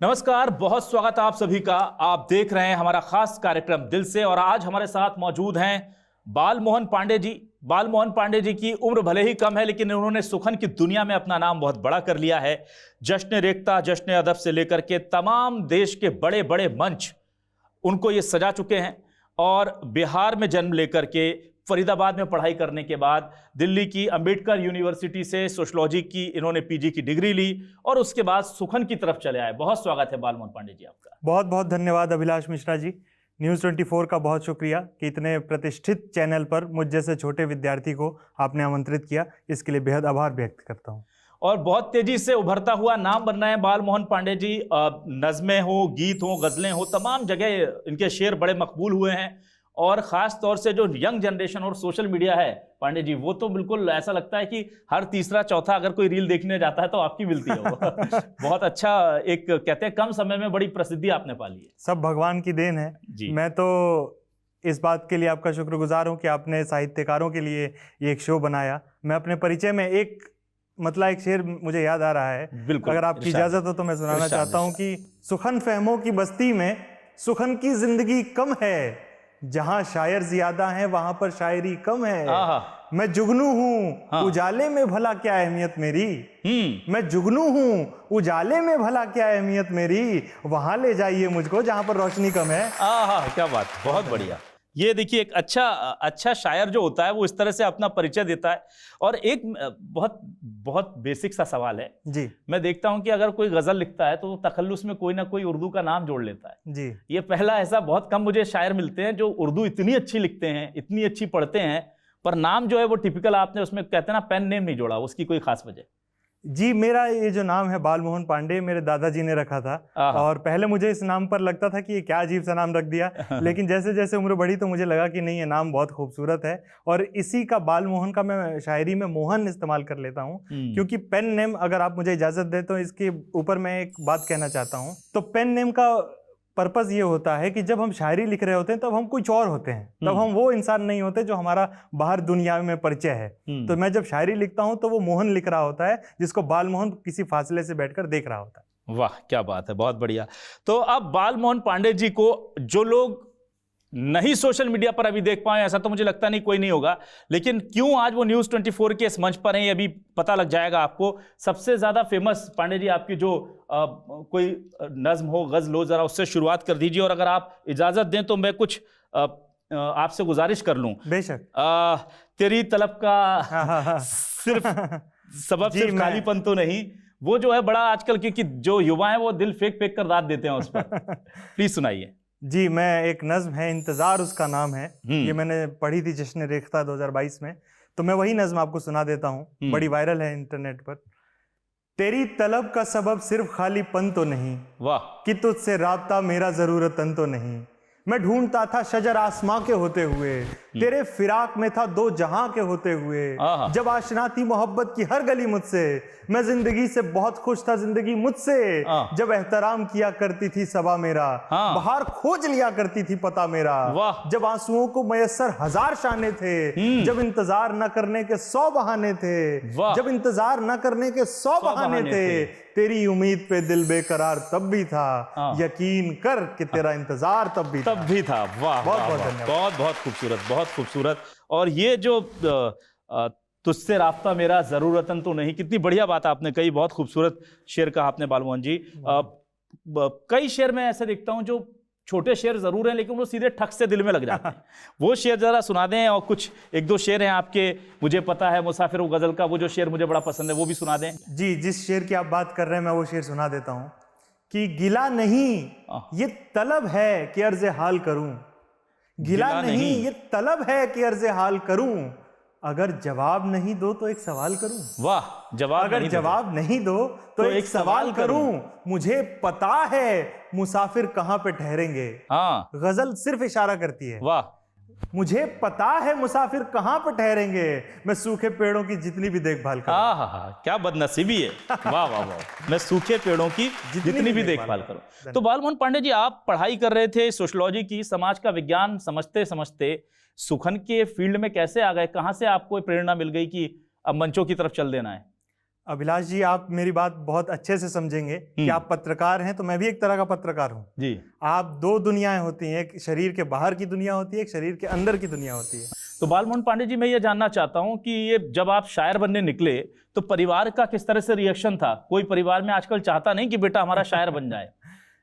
नमस्कार, बहुत स्वागत है आप सभी का। आप देख रहे हैं हमारा खास कार्यक्रम दिल से और आज हमारे साथ मौजूद हैं बालमोहन पांडे जी। बालमोहन पांडे जी की उम्र भले ही कम है लेकिन उन्होंने सुखन की दुनिया में अपना नाम बहुत बड़ा कर लिया है। जश्न रेख्ता, जश्न अदब से लेकर के तमाम देश के बड़े बड़े मंच उनको ये सजा चुके हैं और बिहार में जन्म लेकर के फरीदाबाद में पढ़ाई करने के बाद दिल्ली की अंबेडकर यूनिवर्सिटी से सोशलॉजी की इन्होंने पीजी की डिग्री ली और उसके बाद सुखन की तरफ चले आए। बहुत स्वागत है बालमोहन पांडे जी आपका। बहुत बहुत धन्यवाद अभिलाष मिश्रा जी। न्यूज़ 24 का बहुत शुक्रिया कि इतने प्रतिष्ठित चैनल पर मुझ जैसे छोटे विद्यार्थी को आपने आमंत्रित किया, इसके लिए बेहद आभार व्यक्त करता हूँ। और बहुत तेजी से उभरता हुआ नाम बन रहे हैं बालमोहन पांडे जी। नज़में हो, गीत हो, गज़लें हो, तमाम जगह इनके शेर बड़े मकबूल हुए हैं और ख़ास तौर से जो यंग जनरेशन और सोशल मीडिया है पांडे जी, वो तो बिल्कुल ऐसा लगता है कि हर तीसरा चौथा अगर कोई रील देखने जाता है तो आपकी मिलती है वो। बहुत अच्छा, एक कहते हैं कम समय में बड़ी प्रसिद्धि आपने पा ली है। सब भगवान की देन है जी। मैं तो इस बात के लिए आपका शुक्रगुजार हूँ कि आपने साहित्यकारों के लिए ये एक शो बनाया। मैं अपने परिचय में एक शेर मुझे याद आ रहा है, अगर आपकी इजाज़त हो तो मैं सुनाना चाहता हूँ कि सुखन फहमों की बस्ती में सुखन की जिंदगी कम है, जहां शायर ज्यादा हैं वहां पर शायरी कम है। मैं जुगनू हूँ उजाले में भला क्या अहमियत मेरी, मैं जुगनू हूँ उजाले में भला क्या अहमियत मेरी, वहां ले जाइए मुझको जहां पर रोशनी कम है। क्या बात, बहुत बढ़िया। ये देखिए, एक अच्छा शायर जो होता है वो इस तरह से अपना परिचय देता है। और एक बहुत बहुत बेसिक सा सवाल है जी। मैं देखता हूं कि अगर कोई गजल लिखता है तो तखल्लुस में कोई ना कोई उर्दू का नाम जोड़ लेता है जी। ये पहला ऐसा, बहुत कम मुझे शायर मिलते हैं जो उर्दू इतनी अच्छी लिखते हैं, इतनी अच्छी पढ़ते हैं, पर नाम जो है वो टिपिकल, आपने उसमें कहते हैं ना पेन नेम नहीं जोड़ा, उसकी कोई खास वजह? जी, मेरा ये जो नाम है बालमोहन पांडे मेरे दादाजी ने रखा था और पहले मुझे इस नाम पर लगता था कि ये क्या अजीब सा नाम रख दिया, लेकिन जैसे जैसे उम्र बढ़ी तो मुझे लगा कि नहीं, ये नाम बहुत खूबसूरत है और इसी का बालमोहन का मैं शायरी में मोहन इस्तेमाल कर लेता हूँ क्योंकि पेन नेम, अगर आप मुझे इजाज़त दें तो इसके ऊपर मैं एक बात कहना चाहता हूँ। तो पेन नेम का पर्पस ये होता है कि जब हम शायरी लिख रहे होते हैं तब हम कुछ और होते हैं, तब हम वो इंसान नहीं होते जो हमारा बाहर दुनिया में परिचय है। तो मैं जब शायरी लिखता हूं तो वो मोहन लिख रहा होता है जिसको बालमोहन किसी फासले से बैठकर देख रहा होता है। वाह, क्या बात है, बहुत बढ़िया। तो अब बालमोहन पांडे जी को जो लोग नहीं सोशल मीडिया पर अभी देख पाए, ऐसा तो मुझे लगता नहीं कोई नहीं होगा, लेकिन क्यों आज वो न्यूज़ 24 के इस मंच पर हैं ये अभी पता लग जाएगा आपको। सबसे ज्यादा फेमस पांडे जी आपकी जो कोई नज्म हो, गजल हो, जरा उससे शुरुआत कर दीजिए और अगर आप इजाजत दें तो मैं कुछ आपसे गुजारिश कर लूं। बेशक। तेरी तलब का सिर्फ सबब सिर्फ खालीपन तो नहीं, वो जो है बड़ा आजकल क्योंकि जो युवा है वो दिल फेंक फेंक कर दाद देते हैं उस पर। प्लीज सुनाइए। जी, मैं एक नज्म है, इंतजार उसका नाम है, ये मैंने पढ़ी थी जश्न रेख्ता 2022 में, तो मैं वही नज्म आपको सुना देता हूँ, बड़ी वायरल है इंटरनेट पर। तेरी तलब का सबब सिर्फ खालीपन तो नहीं, वाह, कि तुझसे राब्ता मेरा जरूरतन तो नहीं। मैं ढूंढता था शजर आसमां के होते हुए, तेरे फिराक में था दो जहां के होते हुए। जब आशना थी मोहब्बत की हर गली मुझसे, मैं जिंदगी से बहुत खुश था जिंदगी मुझसे। जब एहतराम किया करती थी सबा मेरा, बाहर खोज लिया करती थी पता मेरा। जब आंसुओं को मयसर हजार शाने थे, जब इंतजार न करने के 100 बहाने थे, जब इंतजार न करने के 100 बहाने थे, तेरी उम्मीद पे दिल बेकरार तब भी था, यकीन कर कि तेरा इंतजार तब भी था। वाह, बहुत बहुत धन्यवाद, बहुत बहुत खूबसूरत, बहुत खूबसूरत। और ये जो तुझसे राब्ता मेरा जरूरतन तो नहीं, कितनी बढ़िया बात आपने कही, बहुत खूबसूरत शेर कहा आपने बालमोहन जी। कई शेर मैं ऐसे देखता हूं जो छोटे शेर जरूर हैं लेकिन वो सीधे ठक से दिल में लग जाते हैं। वो शेर जरा सुना दें। और कुछ एक दो शेर हैं आपके, मुझे पता है मुसाफिर वो गजल का वो जो शेर मुझे बड़ा पसंद है, वो भी सुना दें। जी, जिस शेर की आप बात कर रहे हैं मैं वो शेर सुना देता हूं कि गिला नहीं ये तलब है कि अर्ज़े हाल करूं, गिला नहीं ये तलब है कि अर्ज़े हाल करूं, अगर जवाब नहीं दो तो एक सवाल करूं। वाह, अगर जवाब नहीं दो तो एक सवाल करूं, मुझे पता है मुसाफिर कहां पे ठहरेंगे। गजल सिर्फ इशारा करती है। वाह, मुझे पता है मुसाफिर कहां पर ठहरेंगे, मैं सूखे पेड़ों की जितनी भी देखभाल करूं। क्या बदनसीबी है। वाह वाह वाह, मैं सूखे पेड़ों की जितनी भी देखभाल करूं। तो बालमोहन पांडे जी, आप पढ़ाई कर रहे थे सोशलॉजी की, समाज का विज्ञान समझते समझते सुखन के फील्ड में कैसे आ गए? कहां से आपको प्रेरणा मिल गई कि अब मंचों की तरफ चल देना है? अभिलाष जी, आप मेरी बात बहुत अच्छे से समझेंगे कि आप पत्रकार हैं, तो मैं भी एक तरह का पत्रकार हूँ जी। आप दो दुनियाएं होती हैं, एक शरीर के बाहर की दुनिया होती है, एक शरीर के अंदर की दुनिया होती है। तो बालमोहन पांडे जी, मैं ये जानना चाहता हूं कि ये जब आप शायर बनने निकले तो परिवार का किस तरह से रिएक्शन था? कोई परिवार में आजकल चाहता नहीं कि बेटा हमारा शायर बन जाए।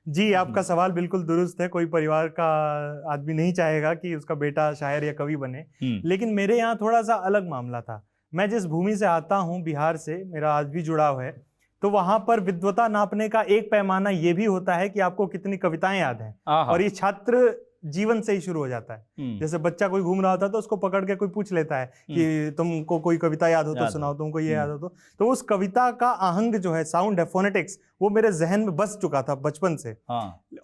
जी, आपका सवाल बिल्कुल दुरुस्त है। कोई परिवार का आदमी नहीं चाहेगा कि उसका बेटा शायर या कवि बने, लेकिन मेरे यहाँ थोड़ा सा अलग मामला था। मैं जिस भूमि से आता हूँ, बिहार से, मेरा आज भी जुड़ाव है, तो वहां पर विद्वता नापने का एक पैमाना ये भी होता है कि आपको कितनी कविताएं याद हैं, और ये छात्र जीवन से ही शुरू हो जाता है। जैसे बच्चा कोई घूम रहा होता है तो उसको पकड़ के कोई पूछ लेता है कि तुमको कोई कविता याद हो तो सुनाओ, तुमको ये याद हो तो उस कविता का आहंग जो है, साउंड है, फोनेटिक्स, वो मेरे जहन में बस चुका था बचपन से।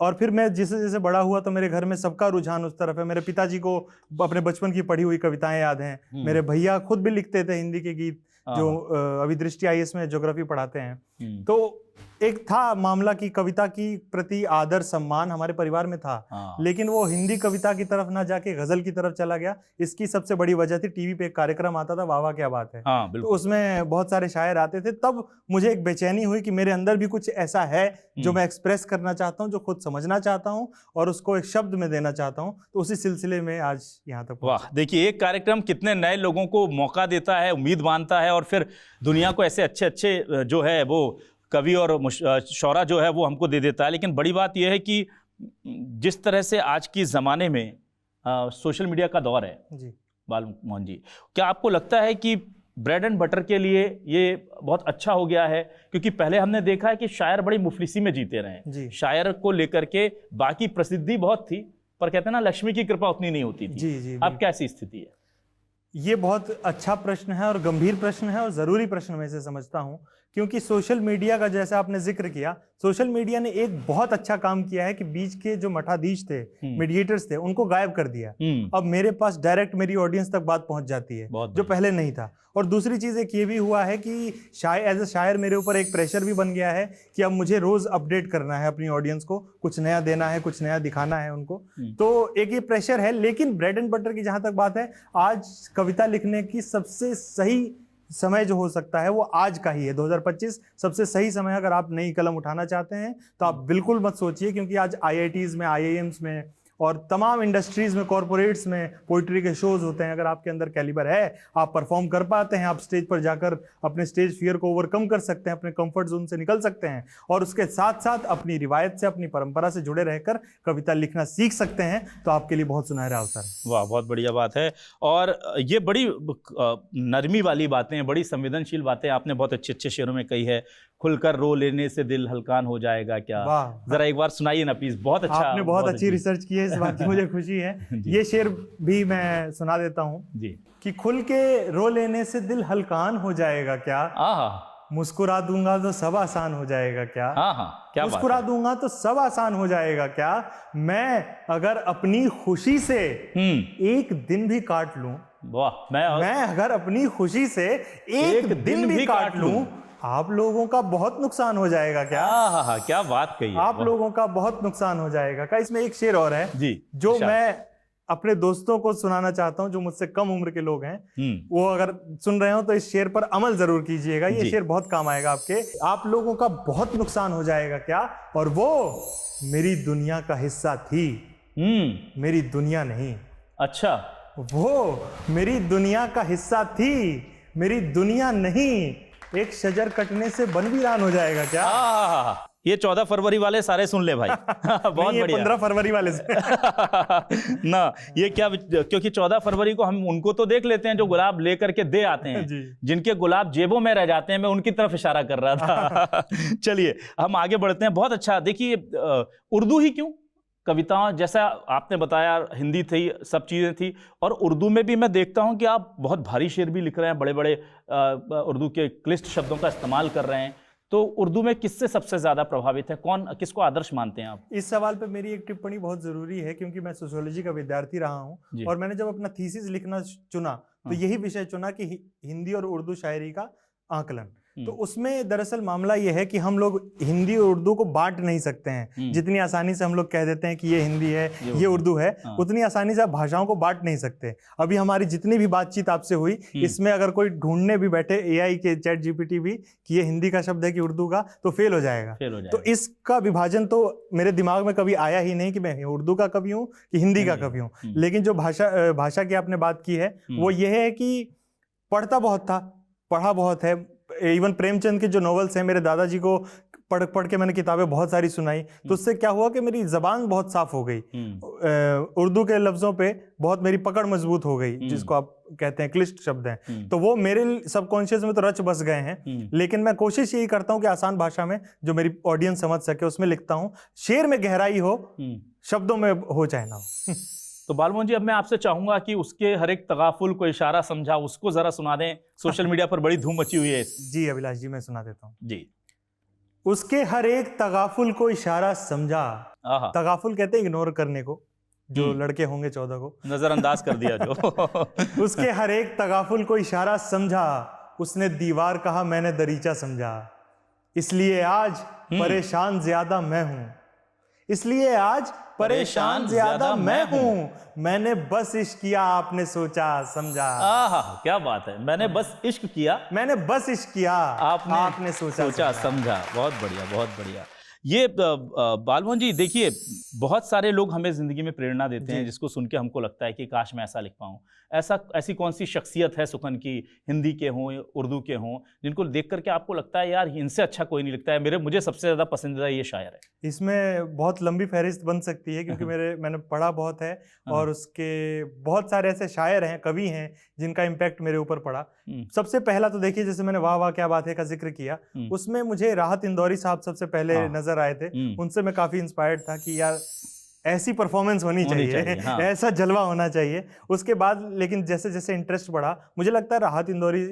और फिर मैं जैसे जैसे बड़ा हुआ तो मेरे घर में सबका रुझान उस तरफ है। मेरे पिताजी को अपने बचपन की पढ़ी हुई कविताएं याद हैं। मेरे भैया खुद भी लिखते थे हिंदी के गीत, जो अभी दृष्टि IAS में ज्योग्राफी पढ़ाते हैं। तो एक था मामला कि कविता की प्रति आदर सम्मान हमारे परिवार में था, लेकिन वो हिंदी कविता की तरफ ना जाके गजल की तरफ चला गया। इसकी सबसे बड़ी वजह थी, टीवी पे एक कार्यक्रम आता था, वाह वाह क्या बात है, तो उसमें बहुत सारे शायर आते थे। तब मुझे एक बेचैनी हुई कि मेरे अंदर भी कुछ ऐसा है जो मैं एक्सप्रेस करना चाहता हूँ, जो खुद समझना चाहता हूँ और उसको एक शब्द में देना चाहता हूँ। तो उसी सिलसिले में आज यहाँ तक। वाह, देखिए एक कार्यक्रम कितने नए लोगों को मौका देता है, उम्मीद बांधता है, और फिर दुनिया को ऐसे अच्छे अच्छे जो है वो कवि और शौरा जो है वो हमको दे देता है। लेकिन बड़ी बात यह है कि जिस तरह से आज की ज़माने में सोशल मीडिया का दौर है जी बालमोहन जी, क्या आपको लगता है कि ब्रेड एंड बटर के लिए ये बहुत अच्छा हो गया है? क्योंकि पहले हमने देखा है कि शायर बड़ी मुफलिसी में जीते रहे, शायर को लेकर के बाकी प्रसिद्धि बहुत थी, पर कहते हैं ना लक्ष्मी की कृपा उतनी नहीं होती थी। जी, अब कैसी स्थिति है? ये बहुत अच्छा प्रश्न है और गंभीर प्रश्न है और ज़रूरी प्रश्न मैं इसे समझता हूँ, क्योंकि सोशल मीडिया का, जैसा आपने जिक्र किया, सोशल मीडिया ने एक बहुत अच्छा काम किया है कि बीच के जो मठाधीश थे, मीडिएटर्स थे, उनको गायब कर दिया। अब मेरे पास डायरेक्ट मेरी ऑडियंस तक बात पहुंच जाती है, जो पहले नहीं था। और दूसरी चीज़ एक ये भी हुआ है कि एज ए शायर मेरे ऊपर एक प्रेशर भी बन गया है कि अब मुझे रोज़ अपडेट करना है अपनी ऑडियंस को, कुछ नया देना है, कुछ नया दिखाना है उनको। तो एक ये प्रेशर है। लेकिन ब्रेड एंड बटर की जहाँ तक बात है, आज कविता लिखने की सबसे सही समय जो हो सकता है वो आज का ही है। 2025 सबसे सही समय। अगर आप नई कलम उठाना चाहते हैं तो आप बिल्कुल मत सोचिए, क्योंकि आज IITs में, IIMs में और तमाम इंडस्ट्रीज में, कॉरपोरेट्स में पोइट्री के शोज होते हैं। अगर आपके अंदर कैलिबर है, आप परफॉर्म कर पाते हैं, आप स्टेज पर जाकर अपने स्टेज फियर को ओवरकम कर सकते हैं, अपने कंफर्ट जोन से निकल सकते हैं, और उसके साथ साथ अपनी रिवायत से, अपनी परंपरा से जुड़े रहकर कविता लिखना सीख सकते हैं, तो आपके लिए बहुत सुनहरा अवसर है। वाह, बहुत बढ़िया बात है। और ये बड़ी नरमी वाली बातें, बड़ी संवेदनशील बातें आपने बहुत अच्छे अच्छे शेरों में कही है। खुलकर रो लेने से दिल हल्कान हो जाएगा क्या, जरा एक बार सुनाइए ना प्लीज। बहुत अच्छा, आपने बहुत अच्छी रिसर्च की है, इस बात की मुझे खुशी है। ये शेर भी मैं सुना देता हूँ जी, कि खुल के रो लेने से दिल हल्कान हो जाएगा क्या, मुस्कुरा दूंगा तो सब आसान हो जाएगा क्या, क्या मुस्कुरा दूंगा तो सब आसान हो जाएगा क्या, मैं अगर अपनी खुशी से एक दिन भी काट लूं, मैं अगर अपनी खुशी से एक दिन भी काट लूं, आप लोगों का बहुत नुकसान हो जाएगा क्या। क्या बात कही, आप लोगों का बहुत नुकसान हो जाएगा क्या। इसमें एक शेर और है जी, जो मैं अपने दोस्तों को सुनाना चाहता हूं, जो मुझसे कम उम्र के लोग हैं। वो अगर सुन रहे हो तो इस शेर पर अमल जरूर कीजिएगा, ये शेर बहुत काम आएगा आपके। आप लोगों का बहुत नुकसान हो जाएगा क्या, और वो मेरी दुनिया का हिस्सा थी, मेरी दुनिया नहीं। अच्छा, वो मेरी दुनिया का हिस्सा थी, मेरी दुनिया नहीं। एक शजर कटने से वन वीरान हो जाएगा क्या। ये 14 फरवरी वाले सारे सुन ले भाई। बहुत बढ़िया। 15 फरवरी वाले से ना, ये क्या, क्योंकि 14 फरवरी को हम उनको तो देख लेते हैं जो गुलाब लेकर के दे आते हैं, जिनके गुलाब जेबों में रह जाते हैं। मैं उनकी तरफ इशारा कर रहा था। चलिए हम आगे बढ़ते हैं। बहुत अच्छा। देखिए, उर्दू ही क्यों, कविताओं जैसा आपने बताया, हिंदी थी, सब चीज़ें थी, और उर्दू में भी मैं देखता हूं कि आप बहुत भारी शेर भी लिख रहे हैं, बड़े बड़े उर्दू के क्लिष्ट शब्दों का इस्तेमाल कर रहे हैं। तो उर्दू में किससे सबसे ज़्यादा प्रभावित है, किसको आदर्श मानते हैं आप? इस सवाल पे मेरी एक टिप्पणी बहुत ज़रूरी है, क्योंकि मैं सोशियोलॉजी का विद्यार्थी रहा हूँ, और मैंने जब अपना थीसिस लिखना चुना तो यही विषय चुना कि हिंदी और उर्दू शायरी का आकलन। तो उसमें दरअसल मामला ये है कि हम लोग हिंदी और उर्दू को बांट नहीं सकते हैं। जितनी आसानी से हम लोग कह देते हैं कि ये हिंदी है, ये उर्दू है, उतनी आसानी से आप भाषाओं को बांट नहीं सकते। अभी हमारी जितनी भी बातचीत आपसे हुई, इसमें अगर कोई ढूंढने भी बैठे AI के चैट GPT भी कि ये हिंदी का शब्द है कि उर्दू का, तो फेल हो जाएगा। तो इसका विभाजन तो मेरे दिमाग में कभी आया ही नहीं कि मैं उर्दू का कवि हूँ कि हिंदी का कवि हूँ। लेकिन जो भाषा की आपने बात की है वो ये है कि पढ़ता बहुत था, पढ़ा बहुत है। इवन प्रेमचंद के जो नॉवेल्स हैं, मेरे दादाजी को पढ़ के मैंने किताबें बहुत सारी सुनाई, तो उससे क्या हुआ कि मेरी जबान बहुत साफ हो गई। उर्दू के लफ्जों पे बहुत मेरी पकड़ मजबूत हो गई, जिसको आप कहते हैं क्लिष्ट शब्द हैं, तो वो मेरे सबकॉन्शियस में तो रच बस गए हैं। लेकिन मैं कोशिश यही करता हूँ कि आसान भाषा में जो मेरी ऑडियंस समझ सके उसमें लिखता हूँ। शेर में गहराई हो, शब्दों में हो चाहे ना हो। तो बालमोहन जी, अब मैं आपसे चाहूंगा कि उसके हर एक तगाफुल को इशारा समझा, उसको जरा सुना दें। सोशल मीडिया पर बड़ी धूम मची हुई है। जी अभिलाष जी, मैं सुना देता हूँ जी। उसके हर एक तगाफुल को इशारा समझा। तगाफुल कहते हैं इग्नोर करने को, जो लड़के होंगे 14 को नजरअंदाज कर दिया जो। उसके हर एक तगाफुल को इशारा समझा, उसने दीवार कहा मैंने दरीचा समझा। इसलिए आज परेशान ज्यादा मैं हूं, इसलिए आज परेशान ज्यादा मैं हूं। मैंने बस इश्क किया आपने सोचा समझा। क्या बात है, मैंने बस इश्क किया, मैंने बस इश्क किया आपने सोचा समझा। बहुत बढ़िया, बहुत बढ़िया। ये बालमोहन जी देखिए, बहुत सारे लोग हमें जिंदगी में प्रेरणा देते हैं, जिसको सुन के हमको लगता है कि काश मैं ऐसा लिख पाऊँ। ऐसी कौन सी शख्सियत है सुखन की, हिंदी के हों उर्दू के हों, जिनको देख करके आपको लगता है यार इनसे अच्छा कोई नहीं लिखता है, मुझे सबसे ज्यादा पसंदीदा ये शायर है? इसमें बहुत लंबी फहरिस्त बन सकती है, क्योंकि मैंने पढ़ा बहुत है और उसके बहुत सारे ऐसे शायर हैं, कवि हैं जिनका इम्पैक्ट मेरे ऊपर पड़ा। सबसे पहला तो देखिए, जैसे मैंने वाह वाह क्या बात है का जिक्र किया, उसमें मुझे राहत इंदौरी साहब सबसे पहले नजर आए थे। उनसे मैं काफी इंस्पायर्ड था कि यार ऐसी परफॉर्मेंस होनी चाहिए। ऐसा जलवा होना चाहिए। उसके बाद लेकिन जैसे जैसे इंटरेस्ट बढ़ा, मुझे लगता है राहत इंदौरी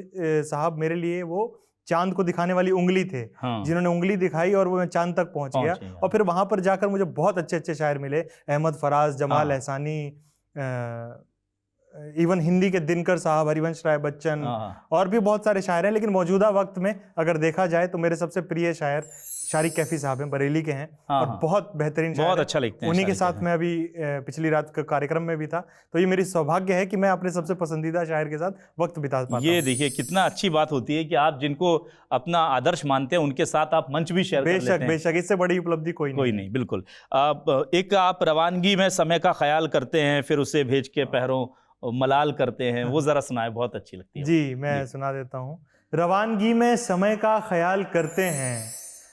साहब मेरे लिए वो चांद को दिखाने वाली उंगली थे, जिन्होंने उंगली दिखाई और वो मैं चांद तक पहुंच गया। और फिर वहां पर जाकर मुझे बहुत अच्छे अच्छे शायर मिले, अहमद फराज, जमाल एहसानी, इवन हिंदी के दिनकर साहब, हरिवंश राय बच्चन, और भी बहुत सारे शायर हैं। लेकिन मौजूदा वक्त में अगर देखा जाए तो मेरे सबसे प्रिय शायर शारिक कैफी साहब हैं, बरेली के हैं, और बहुत बेहतरीन शायर, बहुत अच्छा लिखते हैं। उन्हीं के साथ मैं अभी पिछली रात का कार्यक्रम में भी था, तो ये मेरी सौभाग्य है कि मैं अपने सबसे पसंदीदा शायर के साथ वक्त बिता पाता हूं। ये देखिए कितना अच्छी बात होती है कि आप जिनको अपना आदर्श मानते हैं उनके साथ आप मंच भी शेयर कर लेते हैं। बेशक, इससे बड़ी उपलब्धि कोई नहीं। बिल्कुल। एक आप रवानगी में समय का ख्याल करते हैं, फिर उसे भेज के पहरों मलाल करते हैं, वो जरा सुनाए, बहुत अच्छी लगती है। जी मैं सुना देता हूँ। रवानगी में समय का ख्याल करते हैं,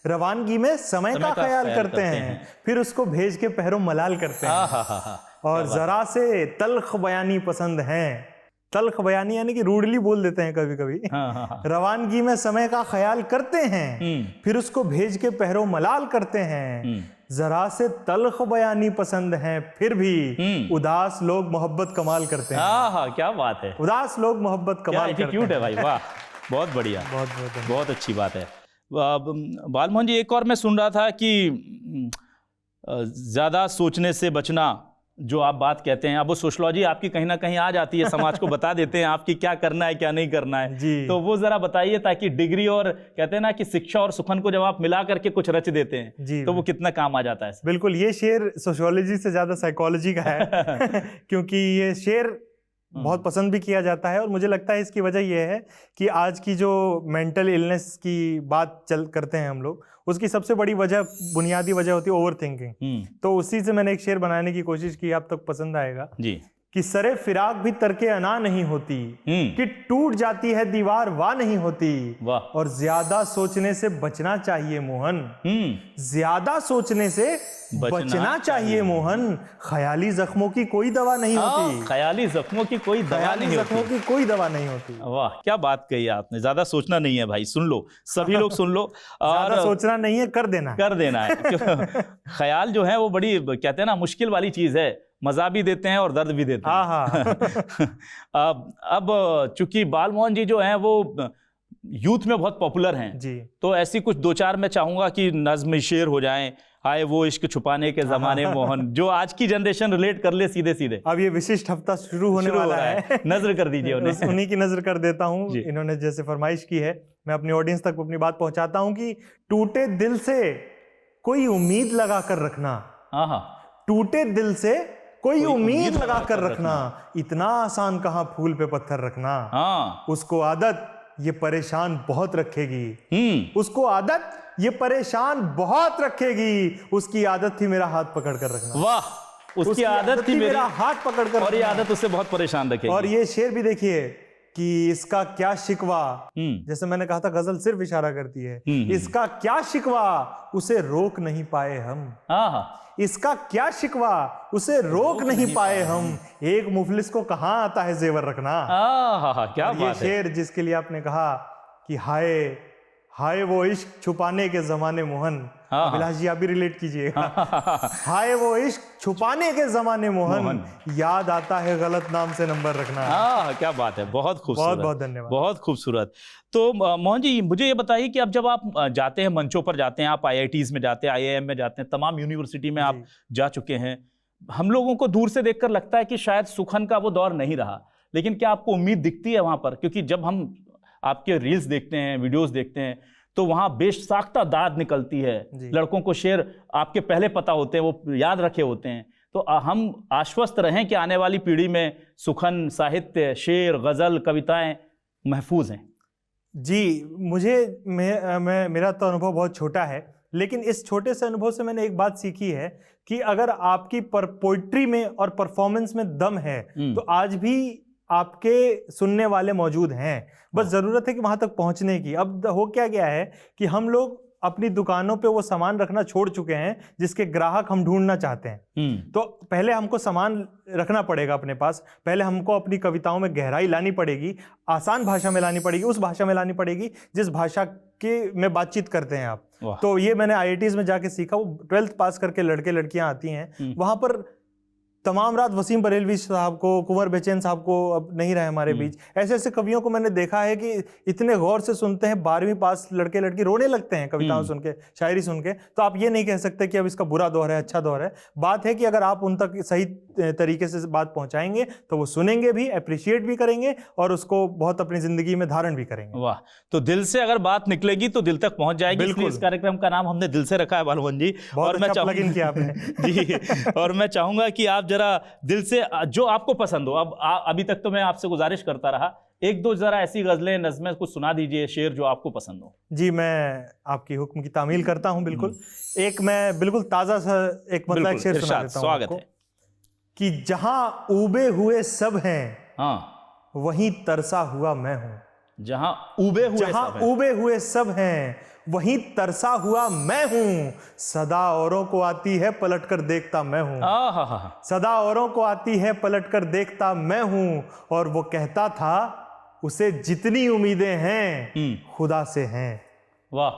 रवानगी में समय का ख्याल करते हैं, फिर उसको भेज के पहरों मलाल करते हैं। और जरा से तल्ख बयानी पसंद है। तल्ख बयानी यानी कि रूडली बोल देते हैं कभी कभी। रवानगी में समय का ख्याल करते हैं, फिर उसको भेज के पहरों मलाल करते हैं। जरा से तल्ख बयानी पसंद है, फिर भी उदास लोग मोहब्बत कमाल करते हैं। क्या बात है, उदास लोग मोहब्बत कमाल करते हैं। क्यूट है भाई, वाह, बहुत बढ़िया, बहुत अच्छी बात है। बालमोहन जी, एक और मैं सुन रहा था कि ज्यादा सोचने से बचना, जो आप बात कहते हैं, अब वो सोशलॉजी आपकी कहीं ना कहीं आ जाती है, समाज को बता देते हैं आपकी क्या करना है क्या नहीं करना है जी। तो वो जरा बताइए, ताकि डिग्री और कहते हैं ना कि शिक्षा और सुखन को जब आप मिला करके कुछ रच देते हैं जी, तो वो कितना काम आ जाता है। बिल्कुल, ये शेर सोशियोलॉजी से ज्यादा साइकोलॉजी का है क्योंकि ये शेर बहुत पसंद भी किया जाता है, और मुझे लगता है इसकी वजह यह है कि आज की जो मेंटल इलनेस की बात करते हैं हम लोग, उसकी सबसे बड़ी वजह, बुनियादी वजह होती है ओवर थिंकिंग। तो उसी से मैंने एक शेर बनाने की कोशिश की, आप तक पसंद आएगा जी। कि सरे फिराक भी तरके अना नहीं होती, कि टूट जाती है दीवार वाह नहीं होती, और ज्यादा सोचने से बचना चाहिए मोहन, ज्यादा सोचने से बचना चाहिए मोहन, ख्याली जख्मों की कोई दवा नहीं होती। ख्याली जख्मों की कोई दवा नहीं होती, जख्मों की कोई दवा नहीं होती। वाह, क्या बात कही आपने। ज्यादा सोचना नहीं है भाई, सुन लो, सभी लोग सुन लो। ज्यादा सोचना नहीं है, कर देना है। ख्याल जो है वो बड़ी, कहते हैं ना, मुश्किल वाली चीज है, मजा भी देते हैं और दर्द भी देते हैं। अब चूंकि बालमोहन जी जो हैं वो यूथ में बहुत पॉपुलर हैं जी, तो ऐसी कुछ दो चार मैं चाहूंगा कि नज्म शेर हो जाएं, आए वो इश्क छुपाने के जमाने मोहन, जो आज की जनरेशन रिलेट कर ले सीधे सीधे। अब ये विशिष्ट हफ्ता शुरू होने वाला है। नजर कर दीजिए उन्हें। उन्हीं की नजर कर देता हूँ। इन्होंने जैसे फरमाइश की है मैं अपनी ऑडियंस तक अपनी बात पहुंचाता हूं कि टूटे दिल से कोई उम्मीद लगा कर रखना, हाँ, टूटे दिल से कोई उम्मीद लगा कर रखना, इतना आसान कहां फूल पे पत्थर रखना। हाँ, उसको आदत ये परेशान बहुत रखेगी, उसको आदत ये परेशान बहुत रखेगी, उसकी आदत थी मेरा हाथ पकड़ कर रखना। वाह, उसकी आदत थी मेरा हाथ पकड़ कर और ये आदत उससे बहुत परेशान रखेगी। और ये शेर भी देखिए कि इसका क्या शिकवा, जैसे मैंने कहा था गजल सिर्फ इशारा करती है, इसका क्या शिकवा उसे रोक नहीं पाए हम, इसका क्या शिकवा उसे रोक नहीं पाए हम, एक मुफलिस को कहां आता है जेवर रखना। क्या बात है। ये शेर जिसके लिए आपने कहा कि हाय हाय वो इश्क छुपाने के जमाने मोहन, अभिलाष जी आप भी रिलेट कीजिएगा। हाय वो इश्क छुपाने के जमाने मोहन, याद आता है गलत नाम से नंबर रखना। क्या बात है, बहुत खूबसूरत, बहुत बहुत धन्यवाद, बहुत खूबसूरत। तो मोहन जी मुझे ये बताइए कि अब जब आप जाते हैं मंचों पर जाते हैं, आप IITs में जाते हैं, IIM में जाते हैं, तमाम यूनिवर्सिटी में आप जा चुके हैं, हम लोगों को दूर से देखकर लगता है कि शायद सुखन का वो दौर नहीं रहा, लेकिन क्या आपको उम्मीद दिखती है वहां पर? क्योंकि जब हम आपके रील्स देखते हैं, वीडियोस देखते हैं, तो वहां बेसाख्ता दाद निकलती है, लड़कों को शेर आपके पहले पता होते हैं, वो याद रखे होते हैं। तो हम आश्वस्त रहें कि आने वाली पीढ़ी में सुखन साहित्य, शेर, गजल, कविताएं महफूज हैं। जी, मेरा तो अनुभव बहुत छोटा है, लेकिन इस छोटे से अनुभव से मैंने एक बात सीखी है कि अगर आपकी पोइट्री में और परफॉर्मेंस में दम है तो आज भी आपके सुनने वाले मौजूद हैं, बस जरूरत है कि वहां तक पहुंचने की। अब हो क्या गया है कि हम लोग अपनी दुकानों पे वो सामान रखना छोड़ चुके हैं जिसके ग्राहक हम ढूंढना चाहते हैं। तो पहले हमको सामान रखना पड़ेगा अपने पास, पहले हमको अपनी कविताओं में गहराई लानी पड़ेगी, आसान भाषा में लानी पड़ेगी, उस भाषा में लानी पड़ेगी जिस भाषा के में बातचीत करते हैं आप। तो ये मैंने IITs में जाके सीखा। वो 12th पास करके लड़के लड़कियां आती हैं, वहां पर तमाम रात वसीम बरेलवी साहब को, कुंवर बेचैन साहब को अब नहीं रहे हमारे बीच, ऐसे ऐसे कवियों को मैंने देखा है कि इतने गौर से सुनते हैं, 12वीं पास लड़के लड़की रोने लगते हैं कविताओं सुन के, शायरी सुन के। तो आप ये नहीं कह सकते कि अब इसका बुरा दौर है, अच्छा दौर है। बात है कि अगर आप उन तक सही तरीके से बात पहुंचाएंगे तो वो सुनेंगे भी, अप्रिशिएट भी करेंगे और उसको बहुत अपनी जिंदगी में धारण भी करेंगे। वाह, तो दिल से अगर बात निकलेगी तो दिल तक पहुंच जाएगी। इसलिए इस कार्यक्रम का नाम हमने दिल से रखा है बालमोहन जी। और मैं प्लग-इन किया आपने। जी, और मैं चाहूंगा कि आप जरा दिल से जो आपको पसंद हो, अब अभी तक तो मैं आपसे गुजारिश करता रहा, एक दो जरा ऐसी गजलें, नज़में कुछ सुना दीजिए, शेर जो आपको पसंद हो। जी, मैं आपकी हुक्म की तामील करता हूं। बिल्कुल, एक मैं बिल्कुल ताजा सा एक मतलब एक शेर सुना देता हूं आपको कि जहां ऊबे हुए सब हैं, वहीं तरसा हुआ मैं हूं। जहां ऊबे हुए सब हैं, वहीं तरसा हुआ मैं हूं। सदा औरों को आती है पलट कर देखता मैं हूं, सदा औरों को आती है पलट कर देखता मैं हूं। और वो कहता था उसे जितनी उम्मीदें हैं खुदा से हैं। वाह,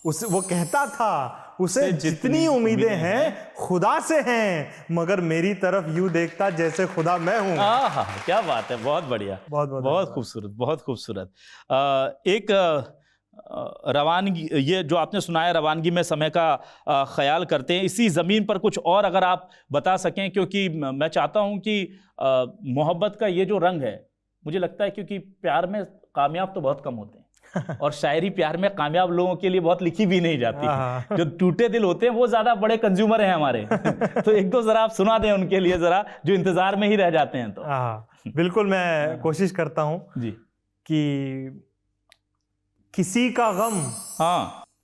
वो कहता था उसे जितनी उम्मीदें हैं खुदा से हैं, मगर मेरी तरफ यूं देखता जैसे खुदा मैं हूं। क्या बात है, बहुत बढ़िया, बहुत खूबसूरत, बहुत खूबसूरत। एक रवानगी, ये जो आपने सुनाया, रवानगी में समय का ख्याल करते हैं, इसी ज़मीन पर कुछ और अगर आप बता सकें, क्योंकि मैं चाहता हूं कि मोहब्बत का ये जो रंग है, मुझे लगता है क्योंकि प्यार में कामयाब तो बहुत कम होते हैं और शायरी प्यार में कामयाब लोगों के लिए बहुत लिखी भी नहीं जाती। जो टूटे दिल होते हैं वो ज्यादा बड़े कंज्यूमर हैं हमारे। तो एक दो जरा आप सुना दें उनके लिए, जरा जो इंतजार में ही रह जाते हैं। तो बिल्कुल, मैं कोशिश करता हूं जी कि किसी का गम,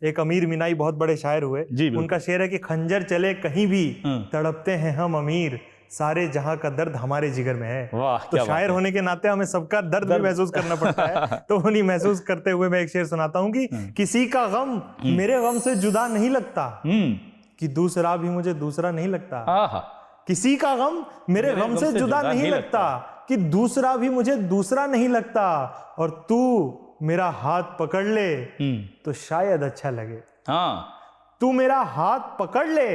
एक अमीर मिनाई बहुत बड़े शायर हुए, उनका शेर है कि खंजर चले कहीं भी तड़पते हैं हम अमीर, सारे जहां का दर्द हमारे जिगर में है। तो शायर होने के नाते हमें सबका दर्द भी महसूस करना पड़ता है। तो उन्हीं महसूस करते हुए मैं एक शेर सुनाता हूं कि किसी का गम मेरे गम से जुदा नहीं लगता, कि दूसरा भी मुझे दूसरा नहीं लगता। किसी का गम मेरे गम से जुदा नहीं लगता, कि दूसरा भी मुझे दूसरा नहीं लगता। और तू मेरा हाथ पकड़ ले तो शायद अच्छा लगे। तू मेरा हाथ पकड़ ले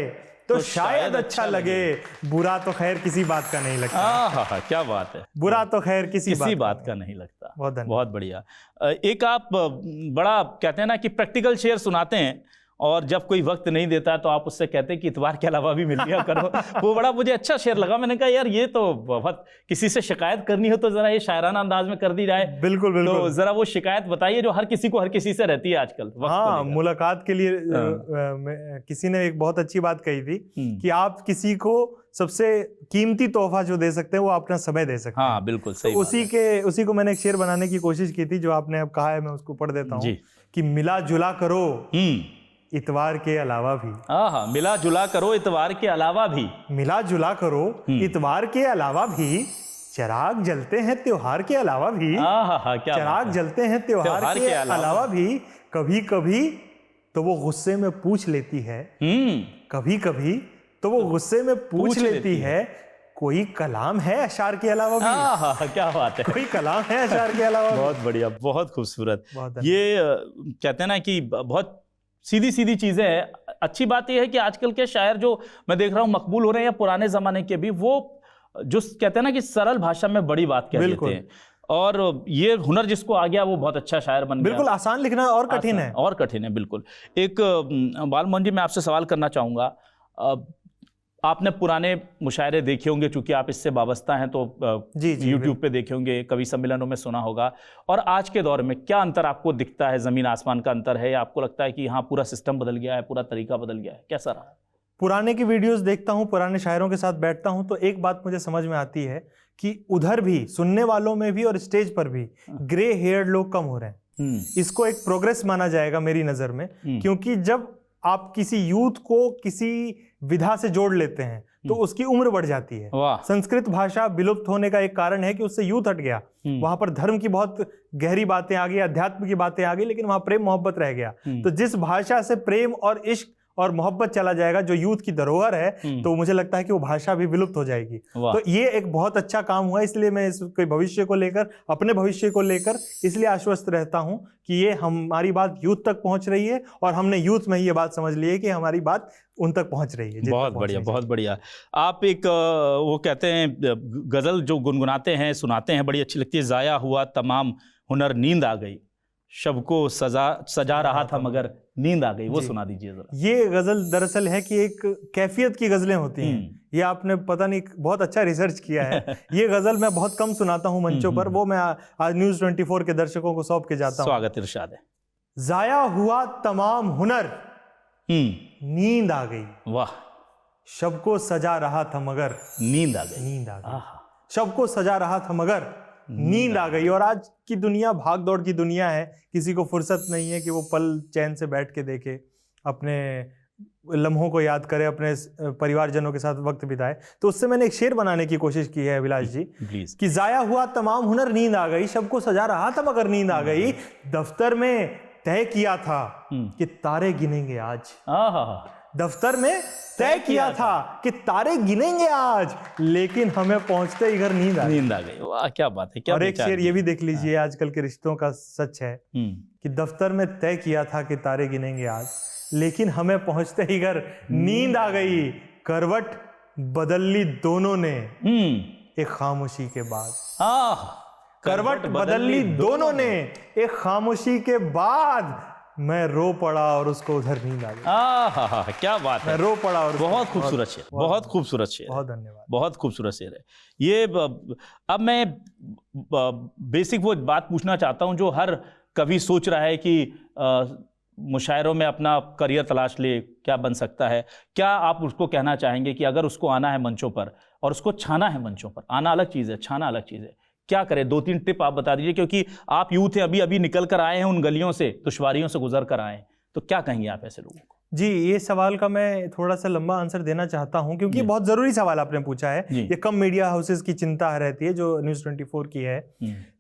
तो शायद अच्छा लगे, बुरा तो खैर किसी बात का नहीं लगता। क्या बात है, बुरा तो खैर किसी बात का नहीं लगता। बहुत बढ़िया। एक आप बड़ा कहते हैं ना कि प्रैक्टिकल शेर सुनाते हैं, और जब कोई वक्त नहीं देता तो आप उससे कहते हैं कि इतवार के अलावा भी मिल लिया करो। वो बड़ा मुझे अच्छा शेर लगा। मैंने कहा यार ये तो बहुत, किसी से शिकायत करनी हो तो जरा ये शायराना अंदाज में कर दी जाए। बिल्कुल बिल्कुल। तो जरा वो शिकायत बताइए जो हर किसी को हर किसी से रहती है आजकल। हाँ, मुलाकात के लिए किसी ने एक बहुत अच्छी बात कही थी कि आप किसी को सबसे कीमती तोहफा जो दे सकते हैं वो अपना समय दे सकते हैं। हाँ बिल्कुल सही। तो उसी को मैंने एक शेर बनाने की कोशिश की थी जो आपने अब कहा है, मैं उसको पढ़ देता हूँ कि मिला जुला करो इतवार के अलावा भी। हाँ, मिला जुला करो इतवार के अलावा भी। मिला जुला करो इतवार के अलावा भी, चिराग जलते हैं त्योहार के अलावा भी। क्या चिराग जलते हैं त्योहार के अलावा भी। कभी कभी तो वो गुस्से में पूछ लेती है, कभी कभी तो वो गुस्से में पूछ लेती है, कोई कलाम है अशार के अलावा भी। क्या बात है, कोई कलाम है अशार के अलावा। बहुत बढ़िया, बहुत खूबसूरत। ये कहते हैं ना कि बहुत सीधी सीधी चीजें हैं। अच्छी बात यह है कि आजकल के शायर जो मैं देख रहा हूँ मकबूल हो रहे हैं, या पुराने जमाने के भी, वो जो कहते हैं ना कि सरल भाषा में बड़ी बात कह देते हैं। और ये हुनर जिसको आ गया वो बहुत अच्छा शायर बन गया। बिल्कुल, आसान लिखना और कठिन है। और कठिन है बिल्कुल। एक बाल मोहन जी, मैं आपसे सवाल करना चाहूँगा। आपने पुराने मुशायरे देखे होंगे, चूंकि आप इससे वाबस्ता हैं, तो यूट्यूब पे देखे होंगे, कवि सम्मेलनों में सुना होगा। और आज के दौर में क्या अंतर आपको दिखता है? ज़मीन आसमान का अंतर है, या आपको लगता है कि हाँ पूरा सिस्टम बदल गया है, पूरा तरीका बदल गया है? कैसा रहा? पुराने की वीडियोस देखता हूँ, पुराने शायरों के साथ बैठता हूँ, तो एक बात मुझे समझ में आती है कि उधर भी, सुनने वालों में भी और स्टेज पर भी ग्रे हेयर्ड लोग कम हो रहे हैं। इसको एक प्रोग्रेस माना जाएगा मेरी नज़र में, क्योंकि जब आप किसी यूथ को किसी विधा से जोड़ लेते हैं तो उसकी उम्र बढ़ जाती है। संस्कृत भाषा विलुप्त होने का एक कारण है कि उससे यूथ हट गया। वहां पर धर्म की बहुत गहरी बातें आ गई, अध्यात्म की बातें आ गई, लेकिन वहां प्रेम मोहब्बत रह गया। तो जिस भाषा से प्रेम और इश्क और मोहब्बत चला जाएगा, जो यूथ की धरोहर है, तो मुझे लगता है कि वो भाषा भी विलुप्त हो जाएगी। तो ये एक बहुत अच्छा काम हुआ। इसलिए मैं इसके भविष्य को लेकर, अपने भविष्य को लेकर इसलिए आश्वस्त रहता हूं कि ये हमारी बात यूथ तक पहुंच रही है, और हमने यूथ में ही ये बात समझ ली है कि हमारी बात उन तक पहुंच रही है। बहुत बढ़िया, बहुत बढ़िया। आप एक वो कहते हैं गजल जो गुनगुनाते हैं, सुनाते हैं, बड़ी अच्छी लगती है। जाया हुआ तमाम हुनर, नींद आ गई, शब को सजा रहा था मगर नींद आ गई। वो सुना दीजिए जरा। ये गजल दरअसल है कि एक कैफियत की गजलें होती हैं। ये आपने पता नहीं बहुत अच्छा रिसर्च किया है। ये गजल मैं बहुत कम सुनाता हूँ मंचों पर, वो मैं आज न्यूज़ 24 के दर्शकों को सौंप के जाता हूँ। स्वागत इरशाद है। जाया हुआ तमाम हुनर, नींद आ गई। वाह। शब को सजा रहा था मगर नींद आ गई। नींद आ गई। शब को सजा रहा था मगर नींद आ गई। और आज की दुनिया भाग दौड़ की दुनिया है, किसी को फुर्सत नहीं है कि वो पल चैन से बैठ के देखे, अपने लम्हों को याद करे, अपने परिवारजनों के साथ वक्त बिताए। तो उससे मैंने एक शेर बनाने की कोशिश की है अभिलाष जी, कि जाया हुआ तमाम हुनर, नींद आ गई, शब को सजा रहा था मगर नींद आ गई। दफ्तर में तय किया था कि तारे गिनेंगे आज। दफ्तर में तय किया था कि तारे गिनेंगे आज, लेकिन हमें पहुंचते ही घर नींद आ गई। वाह, क्या बात है, क्या। और एक शेर ये भी देख लीजिए, आजकल के रिश्तों का सच है कि दफ्तर में तय किया था कि तारे गिनेंगे आज, लेकिन हमें पहुंचते ही घर नींद आ गई। करवट बदल ली दोनों ने एक खामोशी के बाद। करवट बदल ली दोनों ने एक खामोशी के बाद। मैं रो पड़ा और उसको उधर नींद आ गई। क्या बात है, मैं रो पड़ा। और बहुत खूबसूरत शेर, बहुत खूबसूरत शेर। बहुत धन्यवाद। बहुत खूबसूरत शेर है ये। अब मैं बेसिक वो बात पूछना चाहता हूँ जो हर कवि सोच रहा है कि मुशायरों में अपना करियर तलाश ले, क्या बन सकता है। क्या आप उसको कहना चाहेंगे कि अगर उसको आना है मंचों पर, और उसको छाना है मंचों पर, आना अलग चीज़ है, छाना अलग चीज़ है, क्या करें? 2-3 टिप आप बता दीजिए, क्योंकि आप यूथ हैं, अभी अभी निकल कर आए हैं उन गलियों से, दुश्वारियों से गुजर कर आए हैं, तो क्या कहेंगे आप ऐसे लोगों को? जी, ये सवाल का मैं थोड़ा सा लंबा आंसर देना चाहता हूं, क्योंकि बहुत जरूरी सवाल आपने पूछा है। ये कम मीडिया हाउसेस की चिंता रहती है जो न्यूज़ 24 की है।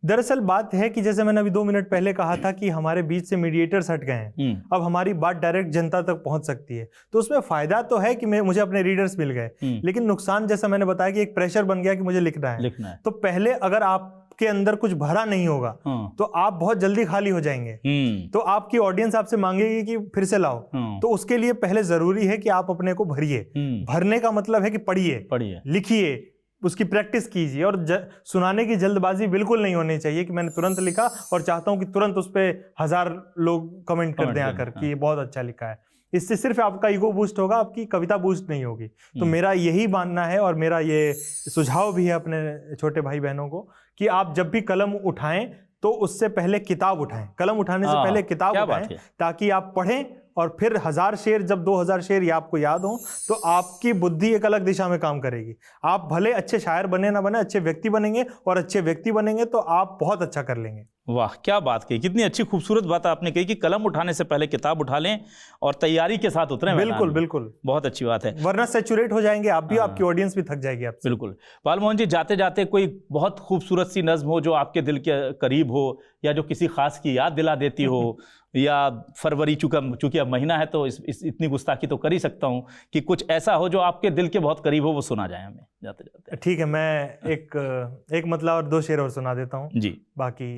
दरअसल बात है कि जैसे मैंने अभी 2 मिनट पहले कहा था कि हमारे बीच से मीडिएटर्स हट गए हैं, अब हमारी बात डायरेक्ट जनता तक पहुंच सकती है। तो उसमें फायदा तो है कि मुझे अपने रीडर्स मिल गए, लेकिन नुकसान जैसा मैंने बताया कि एक प्रेशर बन गया कि मुझे लिखना है। तो पहले अगर आप के अंदर कुछ भरा नहीं होगा तो आप बहुत जल्दी खाली हो जाएंगे। तो आपकी ऑडियंस आपसे मांगेगी कि फिर से लाओ। तो उसके लिए पहले जरूरी है कि आप अपने को भरिए। भरने का मतलब है कि पढ़िए, लिखिए, उसकी प्रैक्टिस कीजिए। और सुनाने की जल्दबाजी बिल्कुल नहीं होनी चाहिए कि मैंने तुरंत लिखा और चाहता हूं कि तुरंत उस पर 1000 लोग कमेंट कर दें आकर कि ये बहुत अच्छा लिखा है। इससे सिर्फ आपका ईगो बूस्ट होगा, आपकी कविता बूस्ट नहीं होगी। तो मेरा यही मानना है और मेरा ये सुझाव भी है अपने छोटे भाई बहनों को कि आप जब भी कलम उठाएं तो उससे पहले किताब उठाएं, कलम उठाने से पहले किताब उठाएं, ताकि आप पढ़ें और फिर 1000 शेर, जब 2000 शेर ये आपको याद हो तो आपकी बुद्धि एक अलग दिशा में काम करेगी। आप भले अच्छे शायर बने ना बने, अच्छे व्यक्ति बनेंगे, और अच्छे व्यक्ति बनेंगे तो आप बहुत अच्छा कर लेंगे। वाह, क्या बात कही, कितनी अच्छी खूबसूरत बात आपने कही कि कलम उठाने से पहले किताब उठा लें और तैयारी के साथ उतरें। बिल्कुल बिल्कुल, बहुत अच्छी बात है, वरना सैचुरेट हो जाएंगे आप भी, आपकी ऑडियंस भी थक जाएगी आपसे। बिल्कुल। बालमोहन जी, जाते जाते कोई बहुत खूबसूरत सी नज्म हो जो आपके दिल के करीब हो, या जो किसी खास की याद दिला देती हो, या फरवरी, चूंकि अब महीना है तो इतनी गुस्ताखी तो कर ही सकता हूँ कि कुछ ऐसा हो जो आपके दिल के बहुत करीब हो, वो सुना जाए हमें जाते जाते। ठीक है, मैं एक मतलब और 2 शेर और सुना देता हूँ जी। बाकी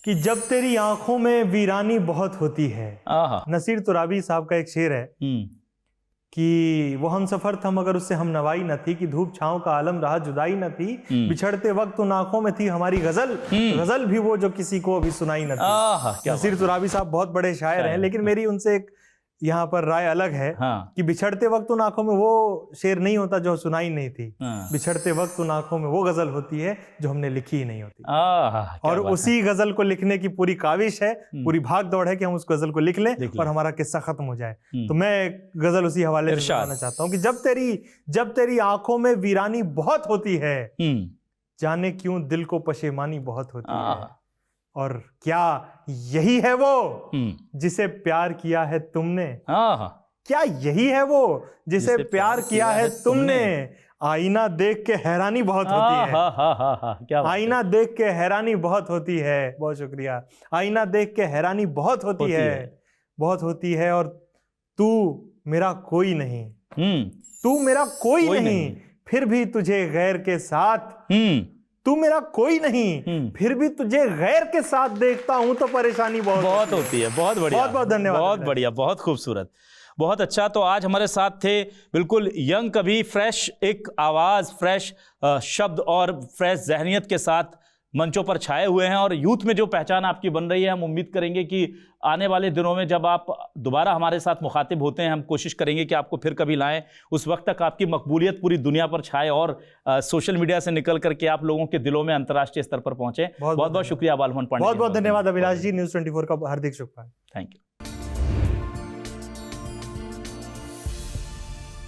कि जब तेरी आंखों में वीरानी बहुत होती है, नसीर तुराबी साहब का एक शेर है कि वो हम सफर था मगर उससे हम नवाई न थी, कि धूप छांव का आलम रहा जुदाई न थी, बिछड़ते वक्त उन आंखों में थी हमारी गजल, गजल भी वो जो किसी को अभी सुनाई न थी। नसीर तुराबी साहब बहुत बड़े शायर हैं, लेकिन मेरी उनसे एक यहाँ पर राय अलग है कि बिछड़ते वक्त उन आंखों में वो शेर नहीं होता जो सुनाई नहीं थी, बिछड़ते वक्त उन आंखों में वो गजल होती है जो हमने लिखी ही नहीं होती। और उसी गजल को लिखने की पूरी काविश है, पूरी भाग दौड़ है कि हम उस गजल को लिख लें और हमारा किस्सा खत्म हो जाए। तो मैं गजल उसी हवाले से बताना चाहता हूँ कि जब तेरी आंखों में वीरानी बहुत होती है, जाने क्यों दिल को पशेमानी बहुत होती है, और क्या यही है वो जिसे प्यार किया है तुमने, क्या यही है वो जिसे प्यार किया है तुमने, आईना देख के हैरानी बहुत होती है, क्या आईना देख के हैरानी बहुत होती है, बहुत शुक्रिया, आईना देख के हैरानी बहुत होती है, बहुत होती है, और तू मेरा कोई नहीं, तू मेरा कोई नहीं, फिर भी तुझे गैर के साथ, तू मेरा कोई नहीं, फिर भी तुझे गैर के साथ देखता हूं तो परेशानी बहुत होती है। बहुत बढ़िया, बहुत बहुत धन्यवाद, बहुत बढ़िया, बहुत खूबसूरत, बहुत अच्छा। तो आज हमारे साथ थे बिल्कुल यंग कवि, फ्रेश एक आवाज़, फ्रेश शब्द और फ्रेश जहनियत के साथ मंचों पर छाए हुए हैं, और यूथ में जो पहचान आपकी बन रही है, हम उम्मीद करेंगे कि आने वाले दिनों में जब आप दोबारा हमारे साथ मुखातिब होते हैं, हम कोशिश करेंगे कि आपको फिर कभी लाएं, उस वक्त तक आपकी मकबूलियत पूरी दुनिया पर छाए और सोशल मीडिया से निकल करके आप लोगों के दिलों में अंतर्राष्ट्रीय स्तर पर पहुंचे। बहुत बहुत शुक्रिया बालमोहन पांडे, बहुत बहुत धन्यवाद अभिलाष जी, न्यूज़ 24 का हार्दिक शुभकामनाएं। Thank you.